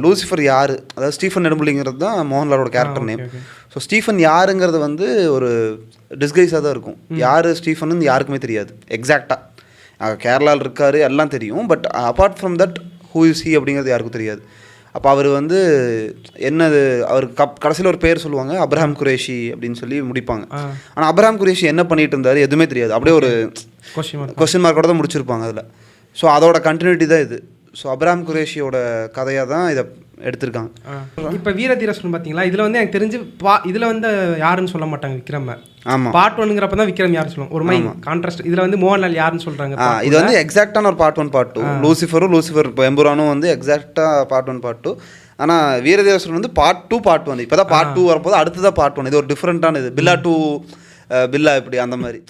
Lucifer யார், அதாவது Stephen நெடும்புலிங்கிறது தான் மோகன்லாலோட கேரக்டர் நேம். ஸோ ஸ்டீஃபன் யாருங்கிறது வந்து ஒரு டிஸ்கைஸாக தான் இருக்கும். யார் ஸ்டீஃபன் யாருக்குமே தெரியாது எக்ஸாக்டாக. கேரளாவில் இருக்கார் எல்லாம் தெரியும், but apart from that who is he அப்படிங்கிறது யாருக்கும் தெரியாது. அப்போ அவர் வந்து என்னது, அவர் கடைசியில் ஒரு பேர் சொல்லுவாங்க, அப்ரஹாம் குரேஷி அப்படின்னு சொல்லி முடிப்பாங்க. ஆனால் அப்ரஹாம் குரேஷி என்ன பண்ணிட்டு இருந்தார் எதுவுமே தெரியாது. அப்படியே ஒரு கொஸ்டின் மார்க்கோட தான் முடிச்சிருப்பாங்க அதில். ஸோ அதோட கண்டினியூட்டி தான் இது. ஸோ அப்ரஹாம் குரேஷியோட கதையாக தான் இதை எடுத்திருக்காங்க. இப்போ வீரதீரஸ்வரன் பார்த்தீங்களா, இதில் வந்து எனக்கு தெரிஞ்சு இதில் வந்து யாருன்னு சொல்ல மாட்டாங்க விக்ரம். ஆமாம், பார்ட் 1ங்கிறப்ப தான் விக்ரம் யாருன்னு சொல்லுவோம். ஒரு மாதிரி கான்ட்ராஸ்ட். இதில் வந்து மோகன்லால் யாருன்னு சொல்கிறாங்க. இது வந்து எக்ஸாக்டான ஒரு பார்ட் 1 பார்ட் 2. லூசிஃபர் இப்போ எம்புரானும் வந்து எக்ஸாக்டாக பார்ட் 1 பார்ட் 2. ஆனால் வீரதீரஸ்வரன் வந்து பார்ட் 2 பார்ட் 1. இப்போ தான் பார்ட் 2 வரப்போது, அடுத்ததான் பார்ட் 1. இது ஒரு டிஃப்ரெண்ட்டான இது. பில்லா 2 பில்லா இப்படி அந்த மாதிரி.